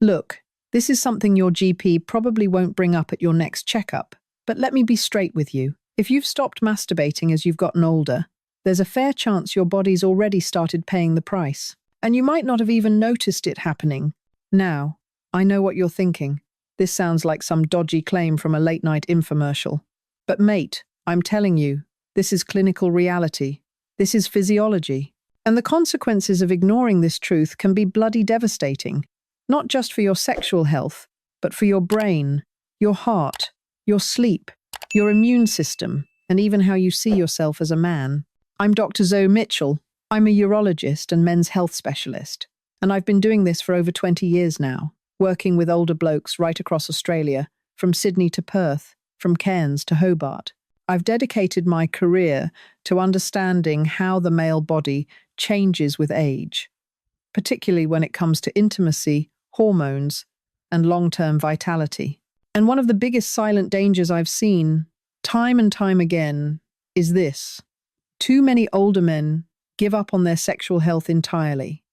Look, this is something your GP probably won't bring up at your next checkup, but let me be straight with you. If you've stopped masturbating as you've gotten older, there's a fair chance your body's already started paying the price. And you might not have even noticed it happening. Now, I know what you're thinking. This sounds like some dodgy claim from a late-night infomercial. But mate, I'm telling you, this is clinical reality. This is physiology. And the consequences of ignoring this truth can be bloody devastating. Not just for your sexual health, but for your brain, your heart, your sleep, your immune system, and even how you see yourself as a man. I'm Dr. Zoe Mitchell. I'm a urologist and men's health specialist, and I've been doing this for over 20 years now, working with older blokes right across Australia, from Sydney to Perth, from Cairns to Hobart. I've dedicated my career to understanding how the male body changes with age, particularly when it comes to intimacy, hormones, and long-term vitality. And one of the biggest silent dangers I've seen, time and time again, is this. Too many older men give up on their sexual health entirely.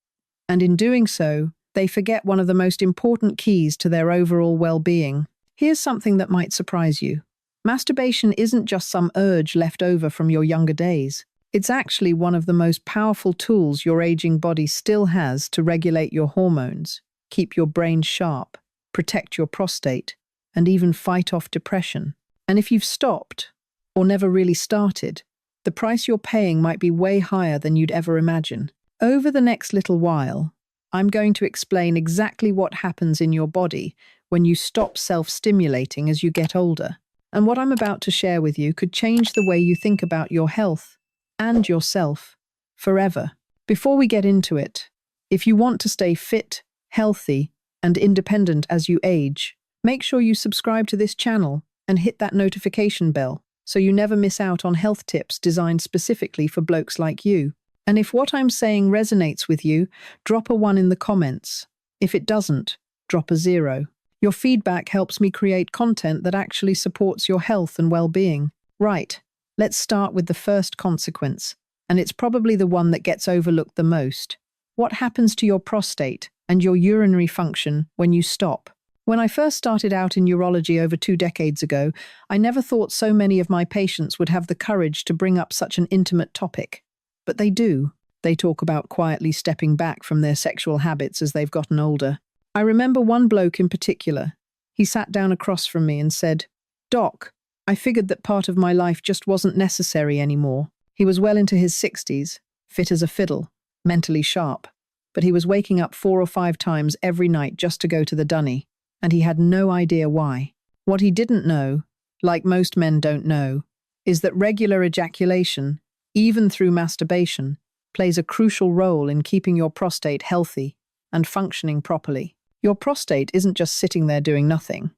And in doing so, they forget one of the most important keys to their overall well-being. Here's something that might surprise you. Masturbation isn't just some urge left over from your younger days. It's actually one of the most powerful tools your aging body still has to regulate your hormones, keep your brain sharp, protect your prostate, and even fight off depression. And if you've stopped, or never really started, the price you're paying might be way higher than you'd ever imagine. Over the next little while, I'm going to explain exactly what happens in your body when you stop self-stimulating as you get older. And what I'm about to share with you could change the way you think about your health and yourself forever. Before we get into it, if you want to stay fit, healthy, and independent as you age, make sure you subscribe to this channel and hit that notification bell so you never miss out on health tips designed specifically for blokes like you. And if what I'm saying resonates with you, drop a 1 in the comments. If it doesn't, drop a 0. Your feedback helps me create content that actually supports your health and well-being. Right, let's start with the first consequence, and it's probably the one that gets overlooked the most. What happens to your prostate and your urinary function when you stop? When I first started out in urology over 2 decades ago, I never thought so many of my patients would have the courage to bring up such an intimate topic. But they do. They talk about quietly stepping back from their sexual habits as they've gotten older. I remember one bloke in particular. He sat down across from me and said, "Doc, I figured that part of my life just wasn't necessary anymore." He was well into his 60s, fit as a fiddle, mentally sharp, but he was waking up 4 or 5 times every night just to go to the dunny, and he had no idea why. What he didn't know, like most men don't know, is that regular ejaculation, even through masturbation, plays a crucial role in keeping your prostate healthy and functioning properly. Your prostate isn't just sitting there doing nothing.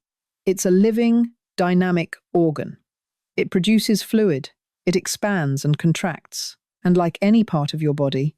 It's a living, dynamic organ. It produces fluid, it expands and contracts, and like any part of your body,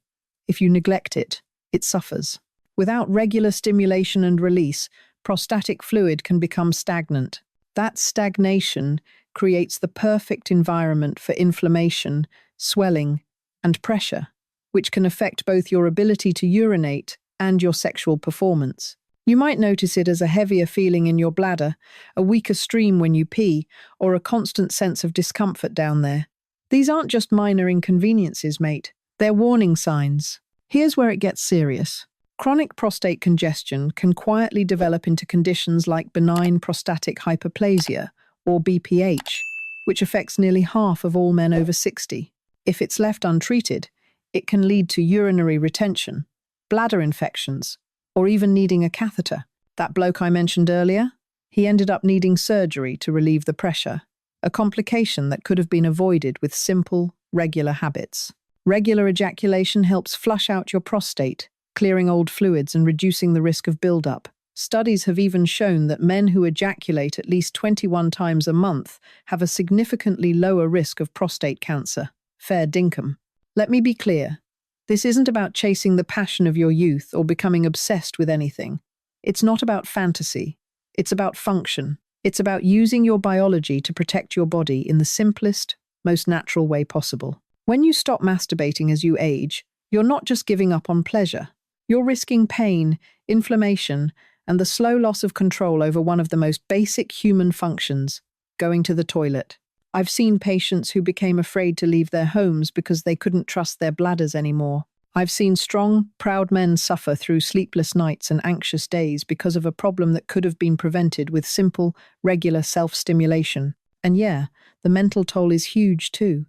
if you neglect it, it suffers. Without regular stimulation and release, prostatic fluid can become stagnant. That stagnation creates the perfect environment for inflammation, swelling, and pressure, which can affect both your ability to urinate and your sexual performance. You might notice it as a heavier feeling in your bladder, a weaker stream when you pee, or a constant sense of discomfort down there. These aren't just minor inconveniences, mate. They're warning signs. Here's where it gets serious. Chronic prostate congestion can quietly develop into conditions like benign prostatic hyperplasia, or BPH, which affects nearly half of all men over 60. If it's left untreated, it can lead to urinary retention, bladder infections, or even needing a catheter. That bloke I mentioned earlier, he ended up needing surgery to relieve the pressure, a complication that could have been avoided with simple, regular habits. Regular ejaculation helps flush out your prostate, clearing old fluids and reducing the risk of buildup. Studies have even shown that men who ejaculate at least 21 times a month have a significantly lower risk of prostate cancer. Fair dinkum. Let me be clear. This isn't about chasing the passion of your youth or becoming obsessed with anything. It's not about fantasy. It's about function. It's about using your biology to protect your body in the simplest, most natural way possible. When you stop masturbating as you age, you're not just giving up on pleasure. You're risking pain, inflammation, and the slow loss of control over one of the most basic human functions, going to the toilet. I've seen patients who became afraid to leave their homes because they couldn't trust their bladders anymore. I've seen strong, proud men suffer through sleepless nights and anxious days because of a problem that could have been prevented with simple, regular self-stimulation. And yeah, the mental toll is huge too.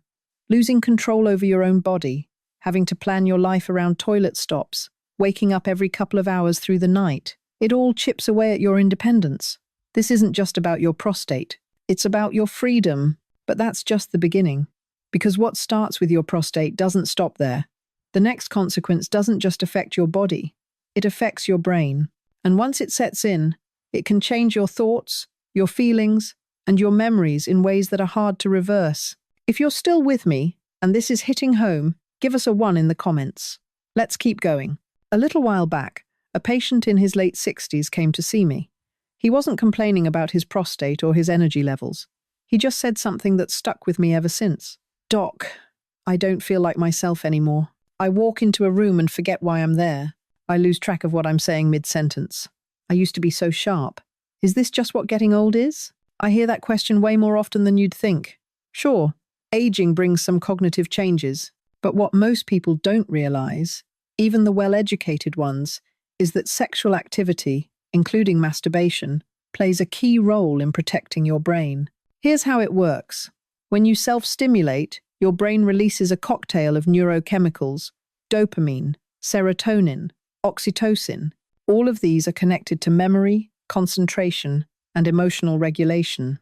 Losing control over your own body, having to plan your life around toilet stops, waking up every couple of hours through the night, it all chips away at your independence. This isn't just about your prostate, it's about your freedom. But that's just the beginning. Because what starts with your prostate doesn't stop there. The next consequence doesn't just affect your body, it affects your brain. And once it sets in, it can change your thoughts, your feelings, and your memories in ways that are hard to reverse. If you're still with me, and this is hitting home, give us a 1 in the comments. Let's keep going. A little while back, a patient in his late 60s came to see me. He wasn't complaining about his prostate or his energy levels. He just said something that stuck with me ever since. "Doc, I don't feel like myself anymore. I walk into a room and forget why I'm there. I lose track of what I'm saying mid-sentence. I used to be so sharp. Is this just what getting old is?" I hear that question way more often than you'd think. Sure, aging brings some cognitive changes, but what most people don't realize, even the well-educated ones, is that sexual activity, including masturbation, plays a key role in protecting your brain. Here's how it works. When you self-stimulate, your brain releases a cocktail of neurochemicals, dopamine, serotonin, oxytocin. All of these are connected to memory, concentration, and emotional regulation.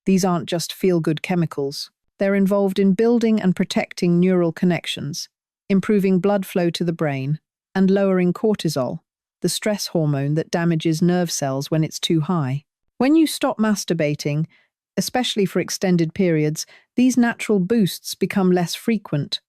These aren't just feel-good chemicals. They're involved in building and protecting neural connections, improving blood flow to the brain, and lowering cortisol, the stress hormone that damages nerve cells when it's too high. When you stop masturbating, especially for extended periods, these natural boosts become less frequent.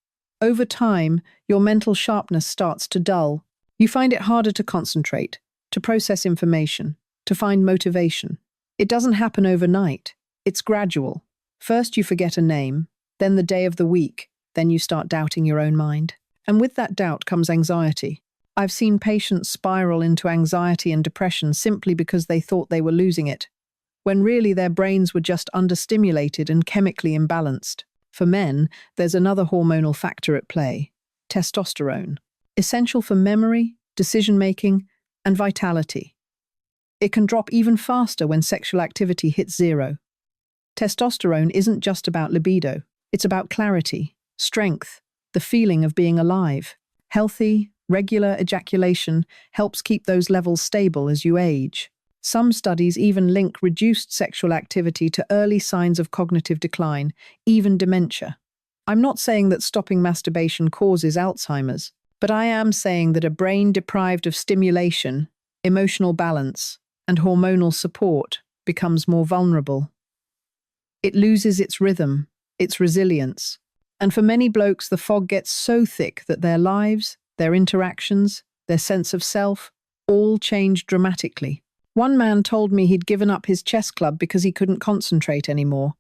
Over time, your mental sharpness starts to dull. You find it harder to concentrate, to process information, to find motivation. It doesn't happen overnight. It's gradual. First you forget a name, then the day of the week, then you start doubting your own mind. And with that doubt comes anxiety. I've seen patients spiral into anxiety and depression simply because they thought they were losing it, when really their brains were just understimulated and chemically imbalanced. For men, there's another hormonal factor at play: testosterone, essential for memory, decision-making, and vitality. It can drop even faster when sexual activity hits zero. Testosterone isn't just about libido, it's about clarity, strength, the feeling of being alive. Healthy, regular ejaculation helps keep those levels stable as you age. Some studies even link reduced sexual activity to early signs of cognitive decline, even dementia. I'm not saying that stopping masturbation causes Alzheimer's, but I am saying that a brain deprived of stimulation, emotional balance, and hormonal support becomes more vulnerable. It loses its rhythm, its resilience. And for many blokes, the fog gets so thick that their lives, their interactions, their sense of self, all change dramatically. One man told me he'd given up his chess club because he couldn't concentrate anymore.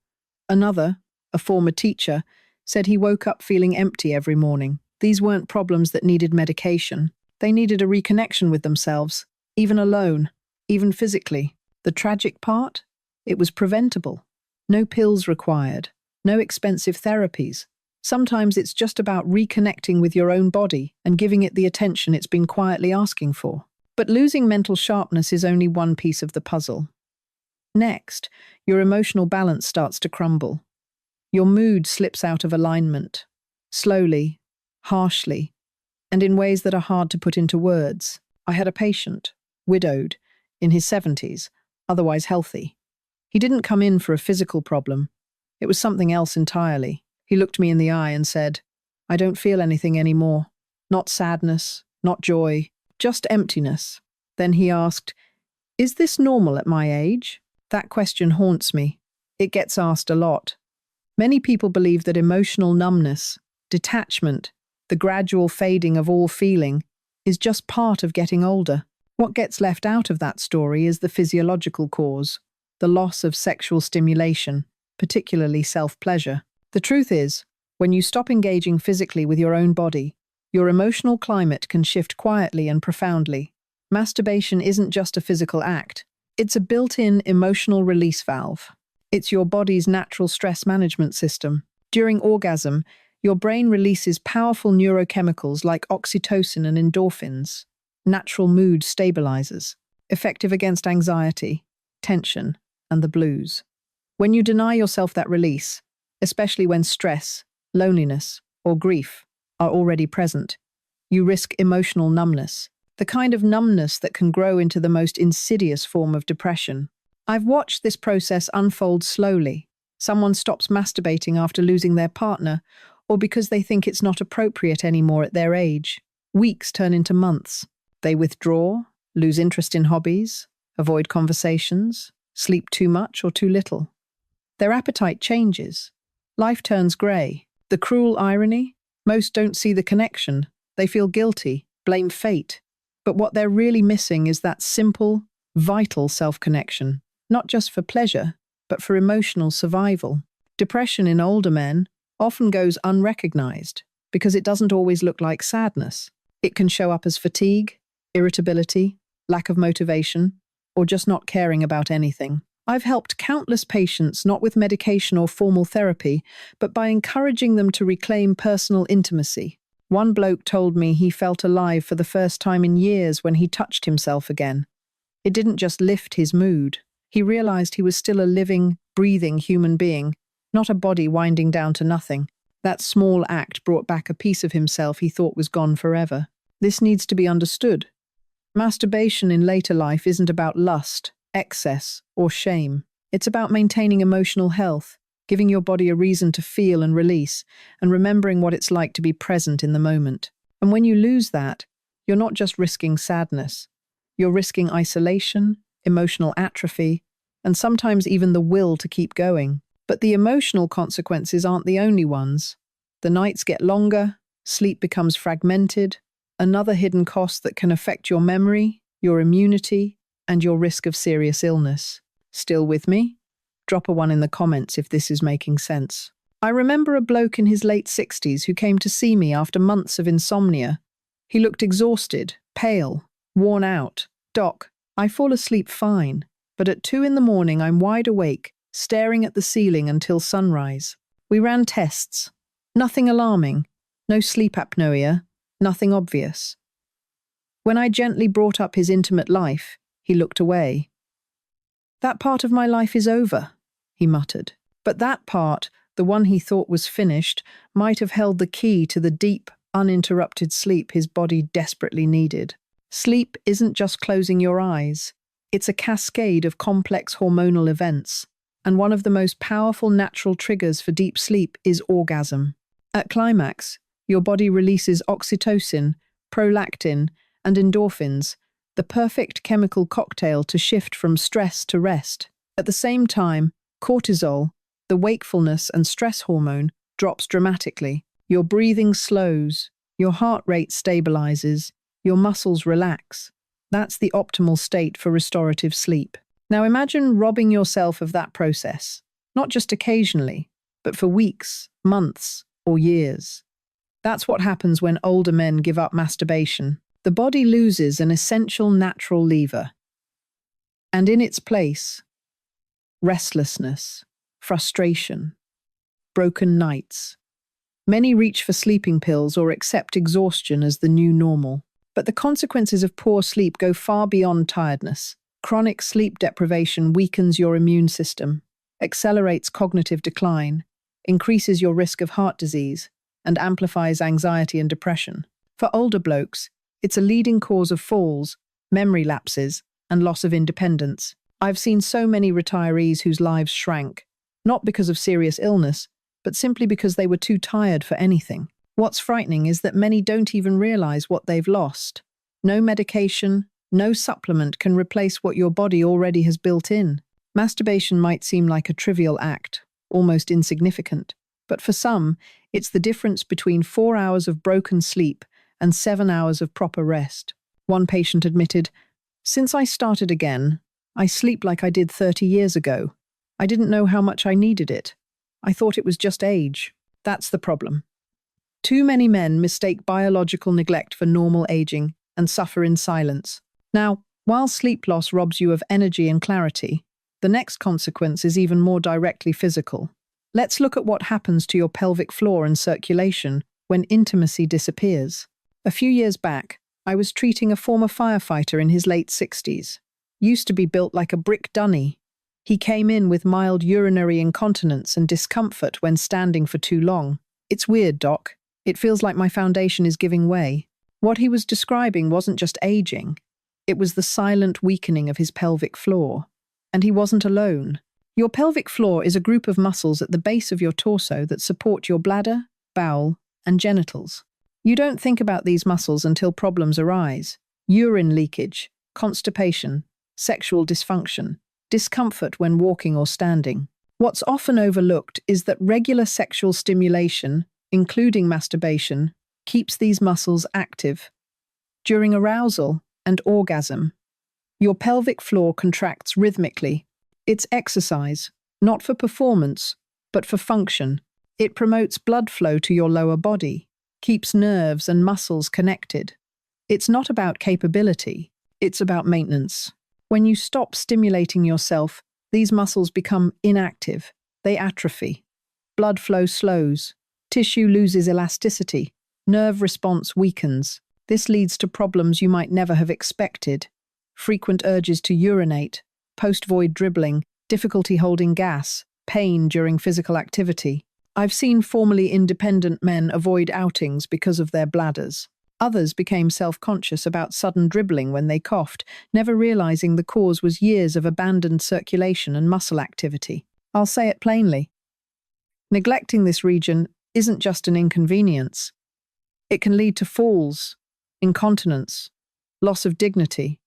Another, a former teacher, said he woke up feeling empty every morning. These weren't problems that needed medication. They needed a reconnection with themselves, even alone, even physically. The tragic part? It was preventable. No pills required, no expensive therapies. Sometimes it's just about reconnecting with your own body and giving it the attention it's been quietly asking for. But losing mental sharpness is only one piece of the puzzle. Next, your emotional balance starts to crumble. Your mood slips out of alignment, slowly, harshly, and in ways that are hard to put into words. I had a patient, widowed, in his 70s, otherwise healthy. He didn't come in for a physical problem. It was something else entirely. He looked me in the eye and said, "I don't feel anything anymore. Not sadness, not joy, just emptiness." Then he asked, "Is this normal at my age?" That question haunts me. It gets asked a lot. Many people believe that emotional numbness, detachment, the gradual fading of all feeling, is just part of getting older. What gets left out of that story is the physiological cause, the loss of sexual stimulation, particularly self-pleasure. The truth is, when you stop engaging physically with your own body, your emotional climate can shift quietly and profoundly. Masturbation isn't just a physical act. It's a built-in emotional release valve. It's your body's natural stress management system. During orgasm, your brain releases powerful neurochemicals like oxytocin and endorphins, natural mood stabilizers, effective against anxiety, tension, and the blues. When you deny yourself that release, especially when stress, loneliness, or grief are already present, you risk emotional numbness, the kind of numbness that can grow into the most insidious form of depression. I've watched this process unfold slowly. Someone stops masturbating after losing their partner, or because they think it's not appropriate anymore at their age. Weeks turn into months. They withdraw, lose interest in hobbies, avoid conversations, sleep too much or too little. Their appetite changes. Life turns grey. The cruel irony? Most don't see the connection. They feel guilty, blame fate. But what they're really missing is that simple, vital self-connection, not just for pleasure, but for emotional survival. Depression in older men often goes unrecognized because it doesn't always look like sadness. It can show up as fatigue, irritability, lack of motivation, or just not caring about anything. I've helped countless patients not with medication or formal therapy, but by encouraging them to reclaim personal intimacy. One bloke told me he felt alive for the first time in years when he touched himself again. It didn't just lift his mood. He realized he was still a living, breathing human being, not a body winding down to nothing. That small act brought back a piece of himself he thought was gone forever. This needs to be understood. Masturbation in later life isn't about lust, excess, or shame. It's about maintaining emotional health, giving your body a reason to feel and release, and remembering what it's like to be present in the moment. And when you lose that, you're not just risking sadness. You're risking isolation, emotional atrophy, and sometimes even the will to keep going. But the emotional consequences aren't the only ones. The nights get longer, sleep becomes fragmented, another hidden cost that can affect your memory, your immunity, and your risk of serious illness. Still with me? Drop a 1 in the comments if this is making sense. I remember a bloke in his late 60s who came to see me after months of insomnia. He looked exhausted, pale, worn out. "Doc, I fall asleep fine, but at 2 in the morning I'm wide awake, staring at the ceiling until sunrise." We ran tests. Nothing alarming. No sleep apnea. Nothing obvious. When I gently brought up his intimate life, he looked away. "That part of my life is over," he muttered. But that part, the one he thought was finished, might have held the key to the deep, uninterrupted sleep his body desperately needed. Sleep isn't just closing your eyes. It's a cascade of complex hormonal events, and one of the most powerful natural triggers for deep sleep is orgasm. At climax, your body releases oxytocin, prolactin, and endorphins, the perfect chemical cocktail to shift from stress to rest. At the same time, cortisol, the wakefulness and stress hormone, drops dramatically. Your breathing slows, your heart rate stabilizes, your muscles relax. That's the optimal state for restorative sleep. Now imagine robbing yourself of that process, not just occasionally, but for weeks, months, or years. That's what happens when older men give up masturbation. The body loses an essential natural lever. And in its place, restlessness, frustration, broken nights. Many reach for sleeping pills or accept exhaustion as the new normal. But the consequences of poor sleep go far beyond tiredness. Chronic sleep deprivation weakens your immune system, accelerates cognitive decline, increases your risk of heart disease, and amplifies anxiety and depression. For older blokes, it's a leading cause of falls, memory lapses, and loss of independence. I've seen so many retirees whose lives shrank, not because of serious illness, but simply because they were too tired for anything. What's frightening is that many don't even realize what they've lost. No medication, no supplement can replace what your body already has built in. Masturbation might seem like a trivial act, almost insignificant, but for some, it's the difference between 4 hours of broken sleep and 7 hours of proper rest. One patient admitted, "Since I started again, I sleep like I did 30 years ago. I didn't know how much I needed it. I thought it was just age." That's the problem. Too many men mistake biological neglect for normal aging and suffer in silence. Now, while sleep loss robs you of energy and clarity, the next consequence is even more directly physical. Let's look at what happens to your pelvic floor and circulation when intimacy disappears. A few years back, I was treating a former firefighter in his late 60s. Used to be built like a brick dunny. He came in with mild urinary incontinence and discomfort when standing for too long. It's weird, Doc. It feels like my foundation is giving way. What he was describing wasn't just aging. It was the silent weakening of his pelvic floor. And he wasn't alone. Your pelvic floor is a group of muscles at the base of your torso that support your bladder, bowel, and genitals. You don't think about these muscles until problems arise. Urine leakage, constipation, sexual dysfunction, discomfort when walking or standing. What's often overlooked is that regular sexual stimulation, including masturbation, keeps these muscles active. During arousal and orgasm, your pelvic floor contracts rhythmically. It's exercise, not for performance, but for function. It promotes blood flow to your lower body, keeps nerves and muscles connected. It's not about capability, it's about maintenance. When you stop stimulating yourself, these muscles become inactive. They atrophy. Blood flow slows. Tissue loses elasticity. Nerve response weakens. This leads to problems you might never have expected. Frequent urges to urinate, post-void dribbling, difficulty holding gas, pain during physical activity. I've seen formerly independent men avoid outings because of their bladders. Others became self-conscious about sudden dribbling when they coughed, never realizing the cause was years of abandoned circulation and muscle activity. I'll say it plainly. Neglecting this region isn't just an inconvenience. It can lead to falls, incontinence, loss of dignity,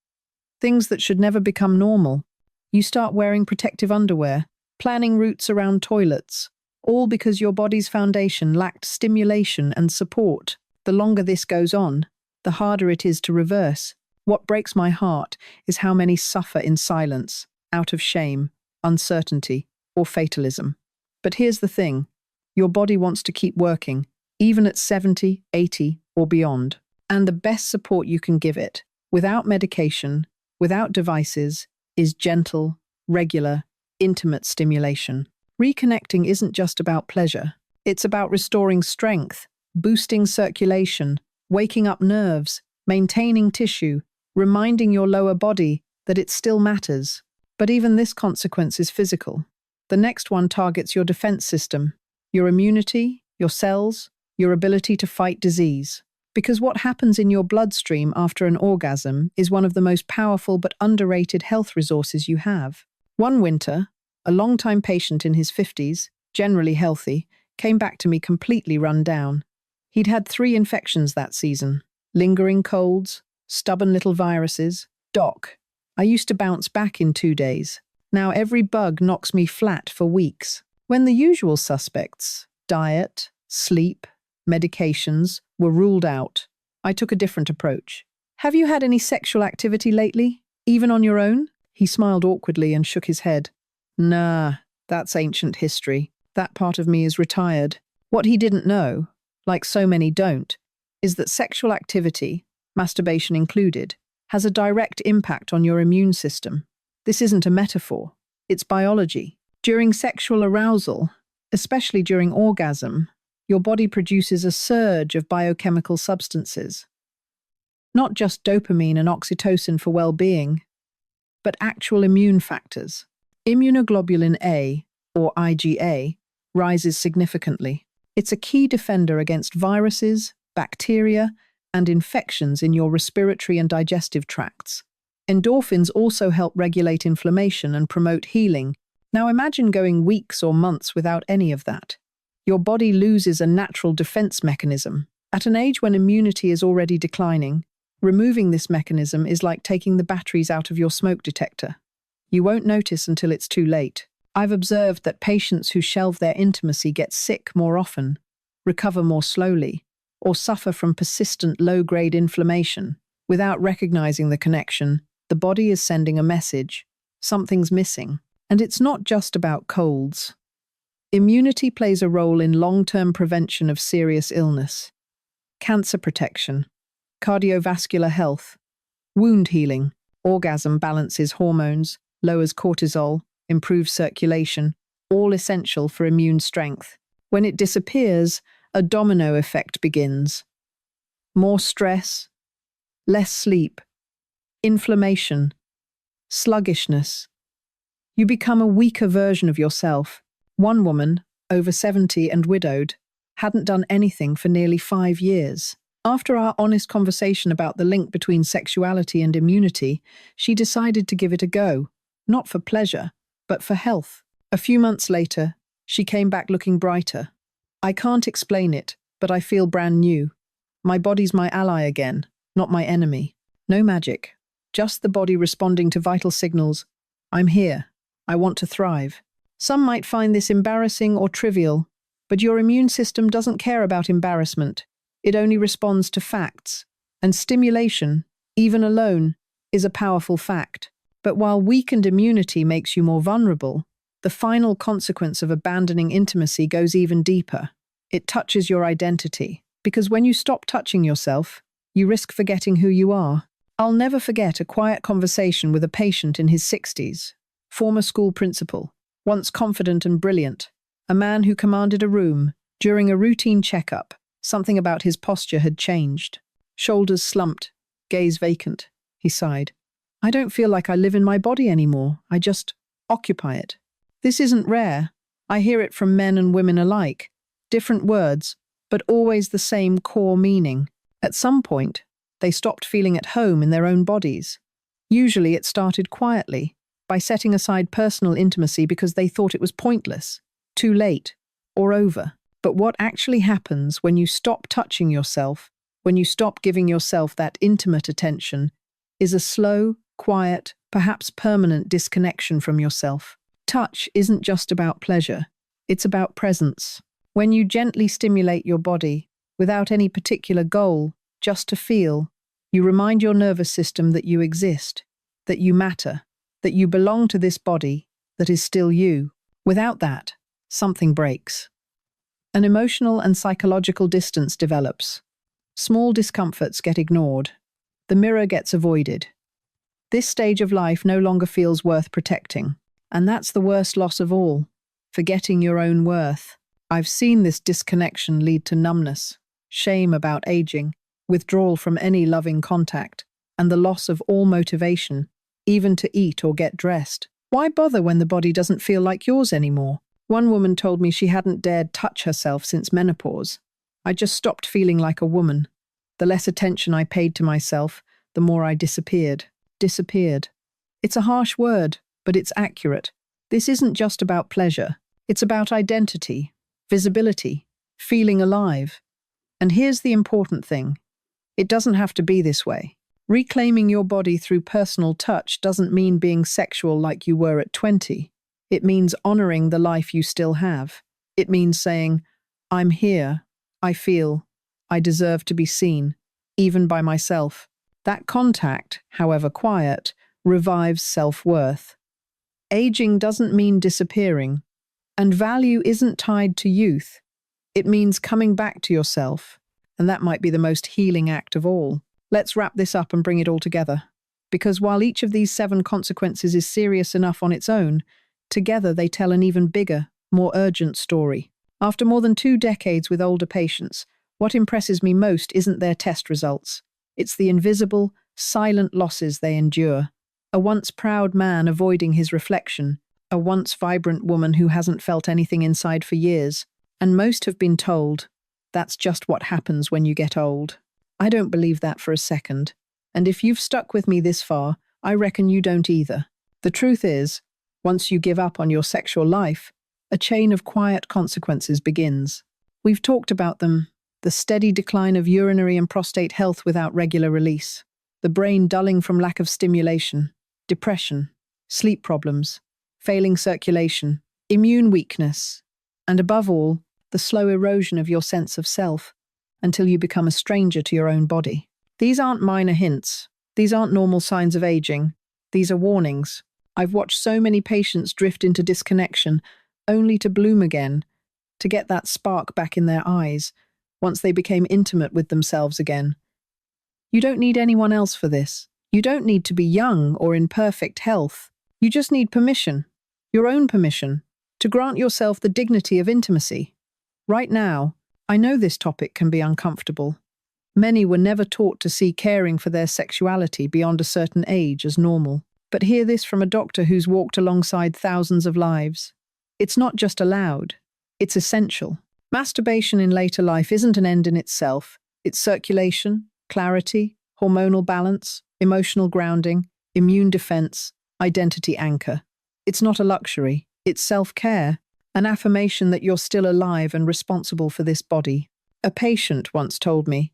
things that should never become normal. You start wearing protective underwear, planning routes around toilets, all because your body's foundation lacked stimulation and support. The longer this goes on, the harder it is to reverse. What breaks my heart is how many suffer in silence, out of shame, uncertainty, or fatalism. But here's the thing. Your body wants to keep working, even at 70, 80, or beyond. And the best support you can give it, without medication, without devices, is gentle, regular, intimate stimulation. Reconnecting isn't just about pleasure. It's about restoring strength, boosting circulation, waking up nerves, maintaining tissue, reminding your lower body that it still matters. But even this consequence is physical. The next one targets your defense system, your immunity, your cells, your ability to fight disease. Because what happens in your bloodstream after an orgasm is one of the most powerful but underrated health resources you have. One winter, a longtime patient in his 50s, generally healthy, came back to me completely run down. He'd had 3 infections that season, lingering colds, stubborn little viruses. Doc, I used to bounce back in 2 days. Now every bug knocks me flat for weeks. When the usual suspects, diet, sleep, medications, were ruled out, I took a different approach. Have you had any sexual activity lately, even on your own? He smiled awkwardly and shook his head. Nah, that's ancient history. That part of me is retired. What he didn't know, like so many don't, is that sexual activity, masturbation included, has a direct impact on your immune system. This isn't a metaphor, it's biology. During sexual arousal, especially during orgasm, your body produces a surge of biochemical substances. Not just dopamine and oxytocin for well-being, but actual immune factors. Immunoglobulin A, or IgA, rises significantly. It's a key defender against viruses, bacteria, and infections in your respiratory and digestive tracts. Endorphins also help regulate inflammation and promote healing. Now imagine going weeks or months without any of that. Your body loses a natural defense mechanism. At an age when immunity is already declining, removing this mechanism is like taking the batteries out of your smoke detector. You won't notice until it's too late. I've observed that patients who shelve their intimacy get sick more often, recover more slowly, or suffer from persistent low-grade inflammation. Without recognizing the connection, the body is sending a message. Something's missing. And it's not just about colds. Immunity plays a role in long-term prevention of serious illness, cancer protection, cardiovascular health, wound healing, Orgasm balances hormones, lowers cortisol, improves circulation, all essential for immune strength. When it disappears, a domino effect begins. More stress, less sleep, inflammation, sluggishness. You become a weaker version of yourself. One woman, over 70 and widowed, hadn't done anything for nearly 5 years. After our honest conversation about the link between sexuality and immunity, she decided to give it a go, not for pleasure, but for health. A few months later, she came back looking brighter. I can't explain it, but I feel brand new. My body's my ally again, not my enemy. No magic, just the body responding to vital signals. I'm here. I want to thrive. Some might find this embarrassing or trivial, but your immune system doesn't care about embarrassment. It only responds to facts. And stimulation, even alone, is a powerful fact. But while weakened immunity makes you more vulnerable, the final consequence of abandoning intimacy goes even deeper. It touches your identity. Because when you stop touching yourself, you risk forgetting who you are. I'll never forget a quiet conversation with a patient in his 60s, former school principal, once confident and brilliant, a man who commanded a room. During a routine checkup, something about his posture had changed. Shoulders slumped, gaze vacant. He sighed. I don't feel like I live in my body anymore. I just occupy it. This isn't rare. I hear it from men and women alike. Different words, but always the same core meaning. At some point, they stopped feeling at home in their own bodies. Usually it started quietly, by setting aside personal intimacy because they thought it was pointless, too late, or over. But what actually happens when you stop touching yourself, when you stop giving yourself that intimate attention, is a slow, quiet, perhaps permanent disconnection from yourself. Touch isn't just about pleasure, it's about presence. When you gently stimulate your body, without any particular goal, just to feel, you remind your nervous system that you exist, that you matter, that you belong to this body that is still you. Without that, something breaks. An emotional and psychological distance develops. Small discomforts get ignored. The mirror gets avoided. This stage of life no longer feels worth protecting. And that's the worst loss of all, forgetting your own worth. I've seen this disconnection lead to numbness, shame about aging, withdrawal from any loving contact, and the loss of all motivation, even to eat or get dressed. Why bother when the body doesn't feel like yours anymore? One woman told me she hadn't dared touch herself since menopause. I just stopped feeling like a woman. The less attention I paid to myself, the more I disappeared. Disappeared. It's a harsh word, but it's accurate. This isn't just about pleasure. It's about identity, visibility, feeling alive. And here's the important thing. It doesn't have to be this way. Reclaiming your body through personal touch doesn't mean being sexual like you were at 20. It means honoring the life you still have. It means saying, I'm here, I feel, I deserve to be seen, even by myself. That contact, however quiet, revives self-worth. Aging doesn't mean disappearing, and value isn't tied to youth. It means coming back to yourself, and that might be the most healing act of all. Let's wrap this up and bring it all together. Because while each of these 7 consequences is serious enough on its own, together they tell an even bigger, more urgent story. After more than 2 decades with older patients, what impresses me most isn't their test results. It's the invisible, silent losses they endure. A once proud man avoiding his reflection, a once vibrant woman who hasn't felt anything inside for years. And most have been told, that's just what happens when you get old. I don't believe that for a second. And if you've stuck with me this far, I reckon you don't either. The truth is, once you give up on your sexual life, a chain of quiet consequences begins. We've talked about them: the steady decline of urinary and prostate health without regular release, the brain dulling from lack of stimulation, depression, sleep problems, failing circulation, immune weakness, and above all, the slow erosion of your sense of self until you become a stranger to your own body. These aren't minor hints. These aren't normal signs of aging. These are warnings. I've watched so many patients drift into disconnection, only to bloom again, to get that spark back in their eyes, once they became intimate with themselves again. You don't need anyone else for this. You don't need to be young or in perfect health. You just need permission, your own permission, to grant yourself the dignity of intimacy. Right now, I know this topic can be uncomfortable. Many were never taught to see caring for their sexuality beyond a certain age as normal. But hear this from a doctor who's walked alongside thousands of lives. It's not just allowed, it's essential. Masturbation in later life isn't an end in itself. It's circulation, clarity, hormonal balance, emotional grounding, immune defense, identity anchor. It's not a luxury, it's self-care, an affirmation that you're still alive and responsible for this body. A patient once told me,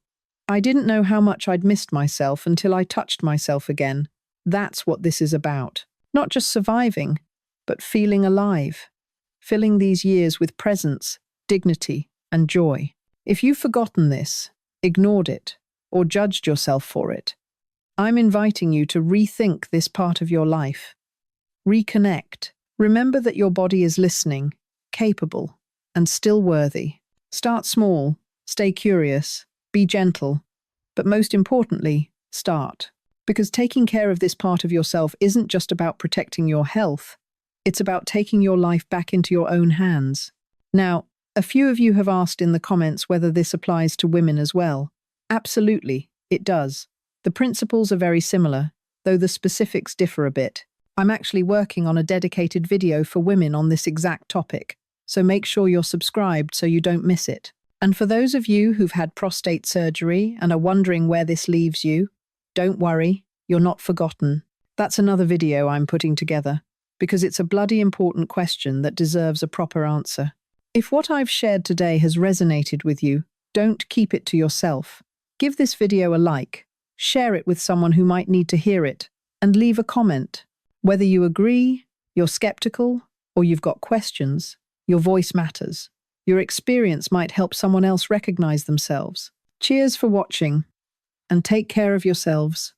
"I didn't know how much I'd missed myself until I touched myself again." That's what this is about. Not just surviving, but feeling alive. Filling these years with presence, dignity, and joy. If you've forgotten this, ignored it, or judged yourself for it, I'm inviting you to rethink this part of your life. Reconnect. Remember that your body is listening, capable, and still worthy. Start small, stay curious, be gentle, but most importantly, start. Because taking care of this part of yourself isn't just about protecting your health, it's about taking your life back into your own hands. Now, a few of you have asked in the comments whether this applies to women as well. Absolutely, it does. The principles are very similar, though the specifics differ a bit. I'm actually working on a dedicated video for women on this exact topic, so make sure you're subscribed so you don't miss it. And for those of you who've had prostate surgery and are wondering where this leaves you, don't worry, you're not forgotten. That's another video I'm putting together, because it's a bloody important question that deserves a proper answer. If what I've shared today has resonated with you, don't keep it to yourself. Give this video a like, share it with someone who might need to hear it, and leave a comment. Whether you agree, you're skeptical, or you've got questions, your voice matters. Your experience might help someone else recognize themselves. Cheers for watching. And take care of yourselves.